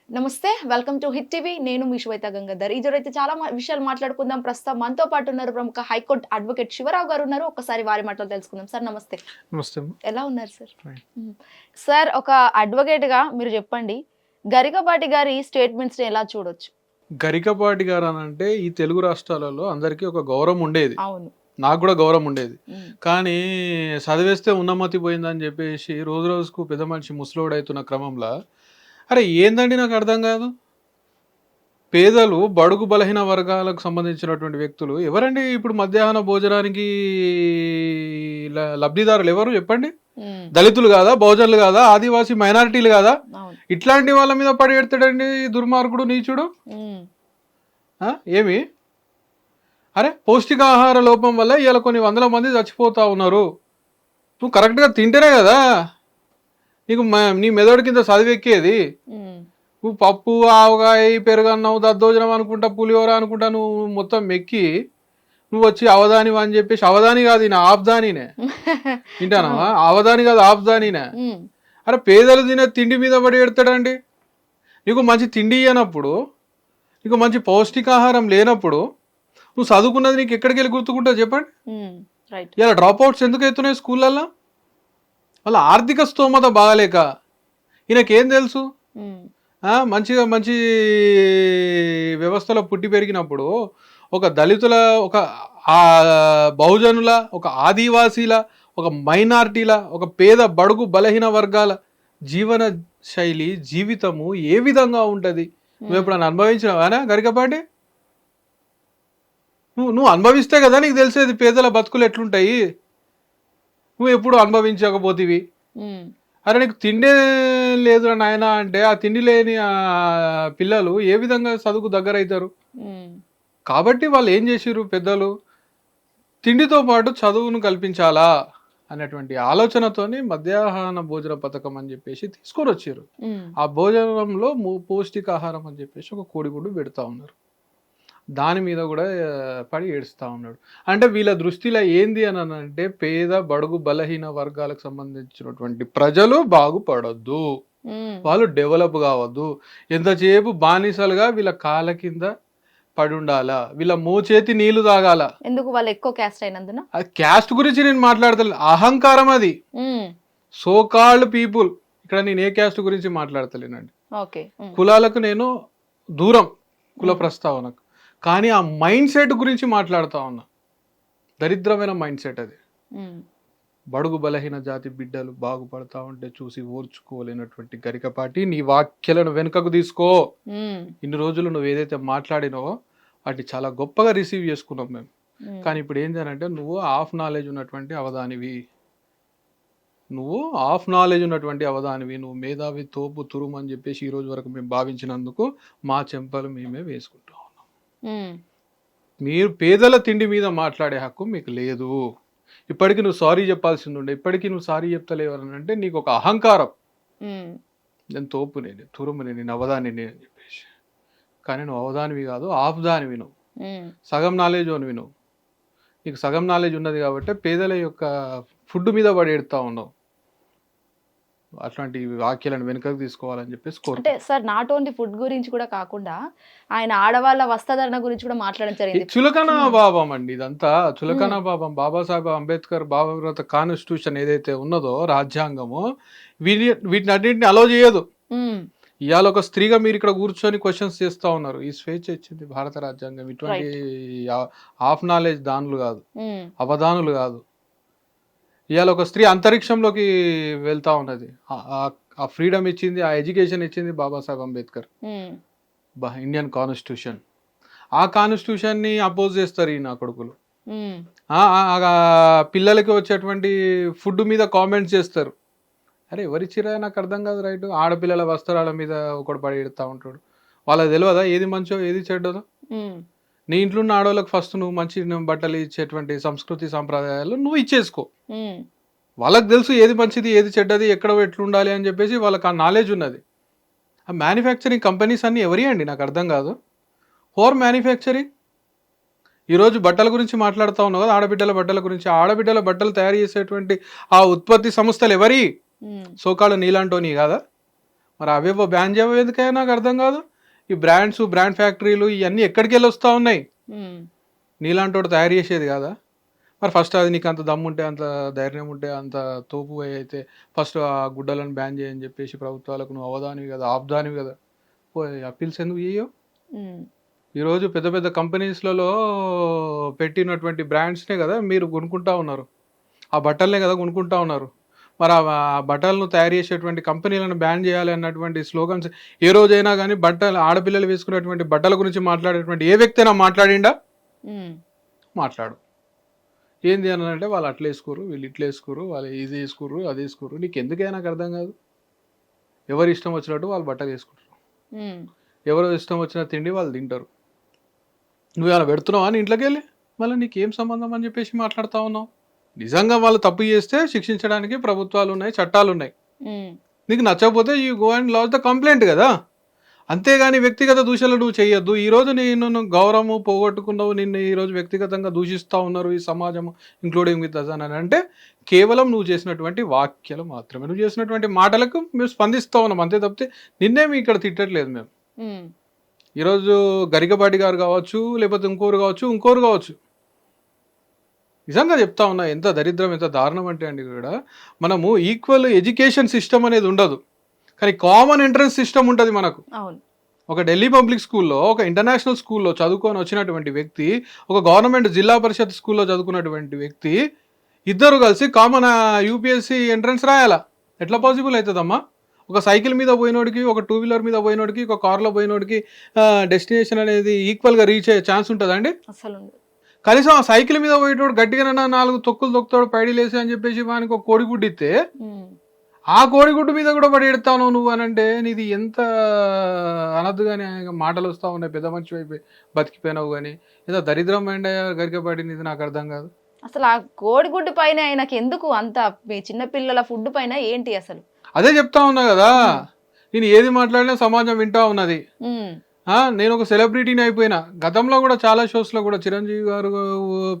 నమస్తే, welcome to hit TV. నేను మీ శ్వేత గంగాధర్. ఈరోజైతే చాలా విషయాలు మాట్లాడుకుందాం. ప్రస్తుతం మనతో పాటు ఉన్నారు ప్రముఖ హైకోర్టు అడ్వకేట్ శివరావు గారు ఉన్నారు. ఒక్కసారి వారి మాటలు తెలుసుకుందాం. సార్ నమస్తే. నమస్తే. ఎలా ఉన్నారు సార్? సార్, ఒక అడ్వకేట్ గా మీరు చెప్పండి, గరికపాటి గారి స్టేట్మెంట్స్ ని ఎలా చూడొచ్చు? గరికపాటి గారు అని అంటే ఈ తెలుగు రాష్ట్రాలలో అందరికీ ఒక గౌరవం ఉండేది. అవును, నాకు కూడా గౌరవం ఉండేది. కానీ చదివేస్తే ఉన్నమతి పోయిందని చెప్పేసి రోజు రోజుకు పెద్ద మనిషి ముసలోడవుతున్న క్రమంలో అరే ఏందండి నాకు అర్థం కాదు. పేదలు బడుగు బలహీన వర్గాలకు సంబంధించినటువంటి వ్యక్తులు ఎవరండి ఇప్పుడు మధ్యాహ్న భోజనానికి లబ్ధిదారులు ఎవరు చెప్పండి? దళితులు కాదా, బహుజనులు కాదా, ఆదివాసీ మైనారిటీలు కాదా? ఇట్లాంటి వాళ్ళ మీద పడి ఎడతాడండి దుర్మార్గుడు, నీచుడు. ఏమి అరే పౌష్టికాహార లోపం వల్ల ఇవాళ కొన్ని వందల మంది చచ్చిపోతా ఉన్నారు. నువ్వు కరెక్ట్గా తింటేనే కదా నీకు నీ మెదడు కింద చదివెక్కేది. నువ్వు పప్పు, ఆవకాయ, పెరుగన్నం, దద్దోజనం అనుకుంటా, పులిహోర అనుకుంటా నువ్వు మొత్తం మెక్కి నువ్వు వచ్చి అవధాని అని చెప్పేసి, అవధాని కాదు ఈయన ఆఫ్దానినే వింటానా? అవధాని కాదు ఆఫ్దానినే. అరే పేదలు తినే తిండి మీద పడి ఎడతాడండి. నీకు మంచి తిండి ఇవ్వనప్పుడు, నీకు మంచి పౌష్టికాహారం లేనప్పుడు నువ్వు చదువుకున్నది నీకు ఎక్కడికి వెళ్ళి గుర్తుకుంటావు చెప్పండి? ఇలా డ్రాప్ అవుట్స్ ఎందుకు అవుతున్నాయి స్కూళ్ళల్లో? వాళ్ళ ఆర్థిక స్తోమత బాగాలేక. ఈయనకేం తెలుసు? మంచిగా మంచి వ్యవస్థలో పుట్టి పెరిగినప్పుడు ఒక దళితుల, ఒక బహుజనుల, ఒక ఆదివాసీల, ఒక మైనార్టీల, ఒక పేద బడుగు బలహీన వర్గాల జీవన శైలి, జీవితము ఏ విధంగా ఉంటుంది నువ్వు ఎప్పుడన్నా అనుభవించినావానా గరికపాటి? నువ్వు అనుభవిస్తే కదా నీకు తెలిసేది పేదల బతుకులు ఎట్లుంటాయి. నువ్వు ఎప్పుడు అనుభవించకపోతేవి. అరే నీకు తిండే లేదు నాయన అంటే ఆ తిండి లేని పిల్లలు ఏ విధంగా చదువుకు దగ్గర అవుతారు? కాబట్టి వాళ్ళు ఏం చేసిర్రు పెద్దలు, తిండితో పాటు చదువును కల్పించాలా అనేటువంటి ఆలోచనతోని మధ్యాహ్న భోజన పథకం అని చెప్పేసి తీసుకొని వచ్చారు. ఆ భోజనంలో పౌష్టికాహారం అని చెప్పేసి ఒక కోడిగుడ్డు పెడతా ఉన్నారు. దాని మీద కూడా పడి ఏడుస్తూ ఉన్నాడు. అంటే వీళ్ళ దృష్టిలో ఏంది అని అంటే పేద బడుగు బలహీన వర్గాలకు సంబంధించినటువంటి ప్రజలు బాగుపడొద్దు, వాళ్ళు డెవలప్ కావద్దు, ఎంతసేపు బానిసలుగా వీళ్ళ కాళ్ళ కింద పడి ఉండాలా, వీళ్ళ మోచేతి నీళ్లు తాగాల. ఎందుకు? వాళ్ళు ఎక్కువ క్యాస్ట్ అయినందున. క్యాస్ట్ గురించి నేను మాట్లాడతలేదు, అహంకారం అది. సోకాల్డ్ పీపుల్, ఇక్కడ నేను ఏ క్యాస్ట్ గురించి మాట్లాడతలేనండి. కులాలకు నేను దూరం, కుల ప్రస్తావనకు. కానీ ఆ మైండ్ సెట్ గురించి మాట్లాడుతా ఉన్నా. దరిద్రమైన మైండ్ సెట్ అది. బడుగు బలహీన జాతి బిడ్డలు బాగుపడతా ఉంటే చూసి ఓర్చుకోలేనటువంటి గరికపాటి, నీ వాక్యాలను వెనుకకు తీసుకో. ఇన్ని రోజులు నువ్వు ఏదైతే మాట్లాడినావో వాటిని చాలా గొప్పగా రిసీవ్ చేసుకున్నాం మేము. కానీ ఇప్పుడు ఏంటి అంటే నువ్వు హాఫ్ నాలెడ్జ్ ఉన్నటువంటి అవధానివి, నువ్వు మేధావి తోపు తురుము అని చెప్పేసి ఈ రోజు వరకు మేము భావించినందుకు మా చెంపలు మేమే వేసుకుంటాం. మీరు పేదల తిండి మీద మాట్లాడే హక్కు మీకు లేదు. ఇప్పటికీ నువ్వు సారీ చెప్పాల్సింది ఉండే, ఇప్పటికీ నువ్వు సారీ చెప్తలేవని అంటే నీకు ఒక అహంకారం. నేను తోపు, నేను తురుము, నేను అవధాని అని చెప్పేసి. కానీ నువ్వు అవధానివి కాదు, ఆఫ్దానివి. నువ్వు సగం నాలెడ్జ్ అని నువ్వు. నీకు సగం నాలెడ్జ్ ఉన్నది కాబట్టి పేదల యొక్క ఫుడ్ మీద పడి ఎడతా ఉన్నావు. అట్లాంటి వాక్యాలను వెనుకకు తీసుకోవాలని చెప్పేసి అంటే సార్, నాట్ ఓన్లీ ఫుడ్ గురించి కూడా కాకుండా ఆయన ఆడవాళ్ళ వస్త్రధారణ గురించి కూడా మాట్లాడడం జరిగింది. చులకనా భావం అండి ఇదంతా, చులకనా భావం. బాబాసాహెబ్ అంబేద్కర్ భారత కాన్స్టిట్యూషన్ ఏదైతే ఉన్నదో, రాజ్యాంగము వీటిని అన్నింటిని అలో చేయదు. ఇవాళ ఒక స్త్రీగా మీరు ఇక్కడ కూర్చొని క్వశ్చన్స్ చేస్తా ఉన్నారు. ఈ స్వేచ్ఛ ఇచ్చింది భారత రాజ్యాంగం. ఇటువంటి హాఫ్ నాలెడ్జ్ దానులు కాదు, అవధానులు కాదు. ఇవాళ ఒక స్త్రీ అంతరిక్షంలోకి వెళ్తా ఉన్నది. ఆ ఫ్రీడమ్ ఇచ్చింది, ఆ ఎడ్యుకేషన్ ఇచ్చింది బాబాసాహెబ్ అంబేద్కర్. Indian constitution. ఆ కాన్స్టిట్యూషన్ని అపోజ్ చేస్తారు ఈ నా కొడుకులు. పిల్లలకి వచ్చేటువంటి ఫుడ్ మీద కామెంట్స్ చేస్తారు. అరే ఎవరిచ్చిరా నాకు అర్థం కాదు. రైట్, ఆడపిల్లల వస్త్రాల మీద ఒకడు పడి ఎడుతూ ఉంటాడు. వాళ్ళకి తెలియదా ఏది మంచో ఏది చెడ్డదో? నీ ఇంట్లో ఉన్న ఆడవాళ్ళకి ఫస్ట్ నువ్వు మంచి బట్టలు ఇచ్చేటువంటి సంస్కృతి సాంప్రదాయాలు నువ్వు ఇచ్చేసుకో. వాళ్ళకి తెలుసు ఏది మంచిది ఏది చెడ్డది, ఎక్కడ ఎట్లుండాలి అని చెప్పేసి వాళ్ళకి ఆ నాలెడ్జ్ ఉన్నది. ఆ మ్యానుఫ్యాక్చరింగ్ కంపెనీస్ అన్నీ ఎవరి అండి నాకు అర్థం కాదు. హోర్ మ్యానుఫ్యాక్చరింగ్. ఈరోజు బట్టల గురించి మాట్లాడుతూ ఉన్నావు కదా, ఆడబిడ్డల బట్టల గురించి. ఆడబిడ్డల బట్టలు తయారు చేసేటువంటి ఆ ఉత్పత్తి సంస్థలు ఎవరి? సోకాళ్ళు నీలాంటోని కాదా? మరి అవేవో బ్యాన్ చేయవో ఎందుకైనా నాకు అర్థం కాదు. ఈ బ్రాండ్స్, బ్రాండ్ ఫ్యాక్టరీలు ఇవన్నీ ఎక్కడికి వెళ్ళి వస్తూ ఉన్నాయి? నీలాంటి వాడు తయారు చేసేది కాదా? మరి ఫస్ట్ అది నీకు అంత దమ్ము ఉంటే, అంత ధైర్యం ఉంటే, అంత తోపు అయితే ఫస్ట్ ఆ గుడ్డలను బ్యాన్ చేయని చెప్పేసి ప్రభుత్వాలకు నువ్వు అవదానివి కదా, ఆపుదానివి కదా, అప్పీల్స్ ఎందుకు చేయవు? ఈరోజు పెద్ద పెద్ద కంపెనీస్లలో పెట్టినటువంటి బ్రాండ్స్నే కదా మీరు కొనుక్కుంటా ఉన్నారు, ఆ బట్టలనే కదా కొనుక్కుంటా ఉన్నారు. మరి ఆ బట్టలను తయారు చేసేటువంటి కంపెనీలను బ్యాన్ చేయాలి అన్నటువంటి స్లోగన్స్ ఏ రోజైనా కానీ బట్టలు, ఆడపిల్లలు వేసుకునేటువంటి బట్టల గురించి మాట్లాడేటువంటి ఏ వ్యక్తి అయినా మాట్లాడిండా? మాట్లాడు. ఏంది అని అంటే వాళ్ళు అట్లా వేసుకోరు, వీళ్ళు ఇట్లా వేసుకోరు, వాళ్ళు ఇది వేసుకోరు, అది వేసుకోరు. నీకు ఎందుకైనా నాకు అర్థం కాదు. ఎవరు ఇష్టం వచ్చినట్టు వాళ్ళు బట్టలు వేసుకుంటారు, ఎవరు ఇష్టం వచ్చిన తిండి వాళ్ళు తింటారు. నువ్వు అలా పెడుతున్నావా అని ఇంట్లోకి వెళ్ళి? మళ్ళీ నీకేం సంబంధం అని చెప్పేసి మాట్లాడుతూ ఉన్నావు. నిజంగా వాళ్ళు తప్పు చేస్తే శిక్షించడానికి ప్రభుత్వాలు ఉన్నాయి, చట్టాలు ఉన్నాయి. నీకు నచ్చకపోతే you go and lodge the complaint కదా. అంతేగాని వ్యక్తిగత దూషణలు నువ్వు చేయొద్దు. ఈరోజు నేను గౌరవము పోగొట్టుకున్నావు, నిన్ను ఈరోజు వ్యక్తిగతంగా దూషిస్తూ ఉన్నారు ఈ సమాజం, ఇంక్లూడింగ్ విత్ అస్ అని అంటే కేవలం నువ్వు చేసినటువంటి వాక్యాలు మాత్రమే, నువ్వు చేసినటువంటి మాటలకు మేము స్పందిస్తూ ఉన్నాం అంతే తప్పితే నిన్నేమి ఇక్కడ తిట్టట్లేదు మేము. ఈరోజు గరికపాటి గారు కావచ్చు, లేకపోతే ఇంకోరు కావచ్చు, నిజంగా చెప్తా ఉన్నా ఎంత దరిద్రం, ఎంత దారుణం అంటే అండి కూడా మనము ఈక్వల్ ఎడ్యుకేషన్ సిస్టమ్ అనేది ఉండదు, కానీ కామన్ ఎంట్రన్స్ సిస్టమ్ ఉంటుంది మనకు. ఒక ఢిల్లీ పబ్లిక్ స్కూల్లో, ఒక ఇంటర్నేషనల్ స్కూల్లో చదువుకొని వచ్చినటువంటి వ్యక్తి, ఒక గవర్నమెంట్ జిల్లా పరిషత్ స్కూల్లో చదువుకున్నటువంటి వ్యక్తి, ఇద్దరు కలిసి కామన్ యూపీఎస్సీ ఎంట్రన్స్ రాయాలా? ఎట్లా పాసిబుల్ అవుతుందమ్మా? ఒక సైకిల్ మీద పోయినోడికి, ఒక 2 వీలర్ మీద పోయినోడికి, ఒక కార్లో పోయినోడికి డెస్టినేషన్ అనేది ఈక్వల్గా రీచ్ అయ్యే ఛాన్స్ ఉంటుందండి? అసలు కనీసం ఆ సైకిల్ మీద పోయేటోడు గట్టిగా 4 తొక్కులు తొక్కుతాడు పైడిలేసి అని చెప్పేసి వానికి ఒక కోడిగుడ్డు ఇస్తే ఆ కోడిగుడ్డు మీద కూడా పడి ఎడతావు నువ్వు అని అంటే నీది ఎంత అనద్దుగానే మాటలు వస్తూ ఉన్నాయి. పెద్ద మనిషి అయిపోయి బతికిపోయినావు కానీ ఏదో దరిద్రం అండి గరికపడింది, ఇది నాకు అర్థం కాదు. అసలు ఆ కోడిగుడ్డు పైన ఆయనకి ఎందుకు అంత చిన్నపిల్లల ఫుడ్ పైన ఏంటి అసలు? అదే చెప్తా ఉన్నా కదా, నేను ఏది మాట్లాడినా సమాజం వింటా ఉన్నది. నేను ఒక సెలబ్రిటీని అయిపోయినా. గతంలో కూడా చాలా షోస్లో కూడా చిరంజీవి గారు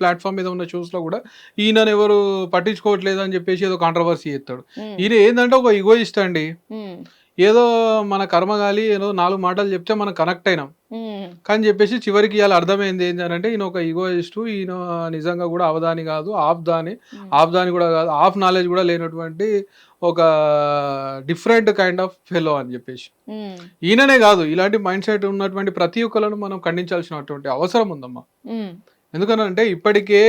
ప్లాట్ఫామ్ మీద ఉన్న షోస్లో కూడా ఈయనను ఎవరు పట్టించుకోవట్లేదు అని చెప్పేసి ఏదో కాంట్రవర్సీ చేస్తాడు. ఈయన ఏంటంటే ఒక ఈగోయిస్ట్ అండి. ఏదో మన కర్మగాలి ఏదో 4 మాటలు చెప్తే మనం కనెక్ట్ అయినాం కానీ చెప్పేసి చివరికి ఇవాళ అర్థమైంది ఏంటంటే ఈయన ఒక ఈగోయిస్ట్, ఈయన నిజంగా కూడా అవధాని కాదు, ఆఫ్దాని కూడా కాదు, ఆఫ్ నాలెడ్జ్ కూడా లేనటువంటి ఒక డిఫరెంట్ కైండ్ ఆఫ్ ఫెలో అని చెప్పేసి. ఈయననే కాదు, ఇలాంటి మైండ్ సెట్ ఉన్నటువంటి ప్రతి ఒక్కరిని మనం ఖండించాల్సినటువంటి అవసరం ఉందమ్మా. ఎందుకనంటే ఇప్పటికే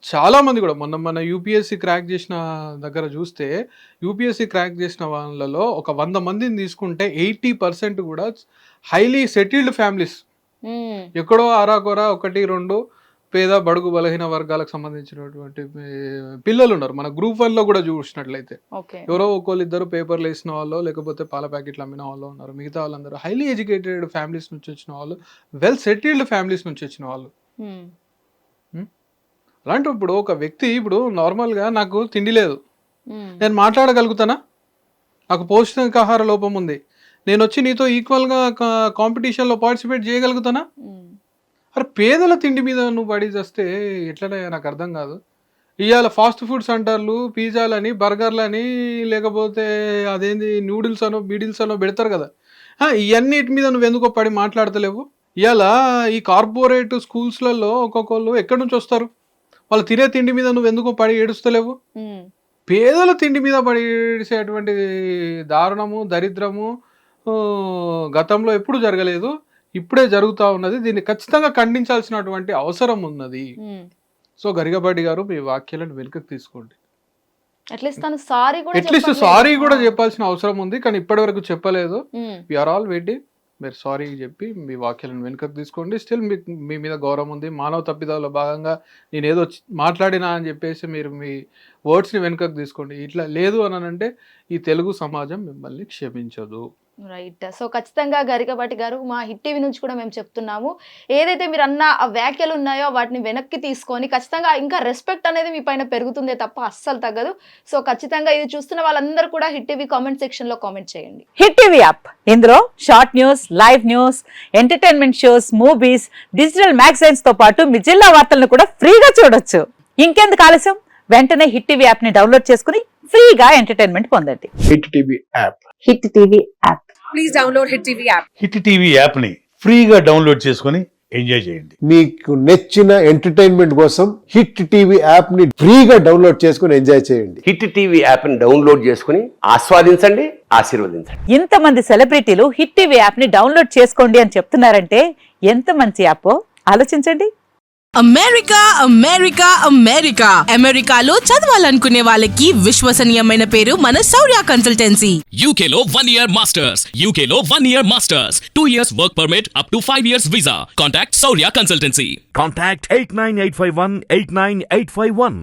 చాలా మంది కూడా మన యూపీఎస్సీ క్రాక్ చేసిన దగ్గర చూస్తే, యూపీఎస్సీ క్రాక్ చేసిన వాళ్ళలో ఒక 100 మందిని తీసుకుంటే 80% కూడా హైలీ సెటిల్డ్ ఫ్యామిలీస్. ఎక్కడో ఆరాకొరా 1-2 పేద బడుగు బలహీన వర్గాలకు సంబంధించినటువంటి పిల్లలు ఉన్నారు. మన గ్రూప్ 1 లో కూడా చూసినట్లయితే ఎవరో ఒకళ్ళిద్దరు పేపర్లు వేసిన వాళ్ళు, లేకపోతే పాల ప్యాకెట్లు అమ్మిన వాళ్ళు ఉన్నారు. మిగతా వాళ్ళందరూ హైలీ ఎడ్యుకేటెడ్ ఫ్యామిలీస్ నుంచి వచ్చిన వాళ్ళు, వెల్ సెటిల్డ్ ఫ్యామిలీస్ నుంచి వచ్చిన వాళ్ళు. అలాంటప్పుడు ఒక వ్యక్తి ఇప్పుడు నార్మల్గా నాకు తిండి లేదు, నేను మాట్లాడగలుగుతానా? నాకు పౌష్టికాహార లోపం ఉంది, నేను వచ్చి నీతో ఈక్వల్గా కాంపిటీషన్లో పార్టిసిపేట్ చేయగలుగుతానా? అరే పేదల తిండి మీద నువ్వు పడి చేస్తే ఎట్లనే నాకు అర్థం కాదు. ఇవాళ ఫాస్ట్ ఫుడ్ సెంటర్లు, పిజ్జాలని, బర్గర్లని, లేకపోతే అదేంది నూడిల్స్ అనో బీడిల్స్ అనో పెడతారు కదా, ఇవన్నిటి మీద నువ్వు ఎందుకో పడి మాట్లాడతలేవు? ఇవాళ ఈ కార్పొరేట్ స్కూల్స్లలో ఒక్కొక్కళ్ళు ఎక్కడి నుంచి వస్తారు? వాళ్ళు తినే తిండి మీద నువ్వు ఎందుకో పడి ఏడుస్తలేవు? పేదల తిండి మీద పడి ఏడిసేటువంటి దారుణము, దరిద్రము గతంలో ఎప్పుడు జరగలేదు, ఇప్పుడే జరుగుతూ ఉన్నది. దీన్ని ఖచ్చితంగా ఖండించాల్సినటువంటి అవసరం ఉన్నది. సో గరికపాటి గారు మీ వాక్యాలను వెనుకకు తీసుకోండి. అట్లీస్ట్ సారీ కూడా చెప్పాల్సిన అవసరం ఉంది, కానీ ఇప్పటి వరకు చెప్పలేదు. We are all waiting. మీరు సారీ చెప్పి మీ వాక్యాలను వెనుకకు తీసుకోండి. స్టిల్ మీ మీద గౌరవం ఉంది. మానవ తప్పిదాల్లో భాగంగా నేను ఏదో మాట్లాడినా అని చెప్పేసి మీరు మీ వర్డ్స్ని వెనుకకు తీసుకోండి. ఇట్లా లేదు అని అంటే ఈ తెలుగు సమాజం మిమ్మల్ని క్షమించదు. రైట్. సో ఖచ్చితంగా గరికపాటి గారు, మా హిట్ టీవీ నుంచి కూడా మేము చెప్తున్నాము, ఏదైతే మీరు అన్న ఆ వ్యాఖ్యలు ఉన్నాయో వాటిని వెనక్కి తీసుకొని ఖచ్చితంగా ఇంకా రెస్పెక్ట్ అనేది మీ పైన పెరుగుతుందే తప్ప అస్సలు తగ్గదు. సో ఖచ్చితంగా ఇది చూస్తున్న వాళ్ళందరూ కూడా హిట్ టీవీ కామెంట్ సెక్షన్ లో కామెంట్ చేయండి. హిట్ టీవీ యాప్, ఇందులో short news, live news, entertainment shows, movies, digital magazines తో పాటు మీ జిల్లా వార్తలను కూడా ఫ్రీగా చూడొచ్చు. ఇంకెందుకు ఆలస్యం, వెంటనే హిట్ టీవీ యాప్ ని డౌన్లోడ్ చేసుకుని ఫ్రీగా ఎంటర్టైన్మెంట్ పొందండి. Hit TV app hit TV app. Please download Hit TV app. Hit TV యాప్ని ఫ్రీగా డౌన్లోడ్ చేసుకొని ఎంజాయ్ చేయండి. మీకు నచ్చిన ఎంటర్టైన్మెంట్ కోసం హిట్ టీవీ యాప్ ని ఫ్రీగా డౌన్లోడ్ చేసుకుని ఎంజాయ్ చేయండి. హిట్ టీవీ యాప్ని డౌన్లోడ్ చేసుకుని ఆస్వాదించండి, ఆశీర్వదించండి. ఇంతమంది సెలబ్రిటీలు హిట్ టీవీ యాప్ ని డౌన్లోడ్ చేసుకోండి అని చెప్తున్నారంటే ఎంత మంచి యాప్ ఆలోచించండి. అమెరికా అమెరికా అమెరికా అమెరికాలో చదవాలనుకునే వాళ్ళకి విశ్వసనీయమైన పేరు మన శౌర్య కన్సల్టెన్సీ. UK లో 1 year masters, UK లో 1 year masters, 2 years work permit up to 5 years visa. Contact Saurya Consultancy. Contact 89851 89851.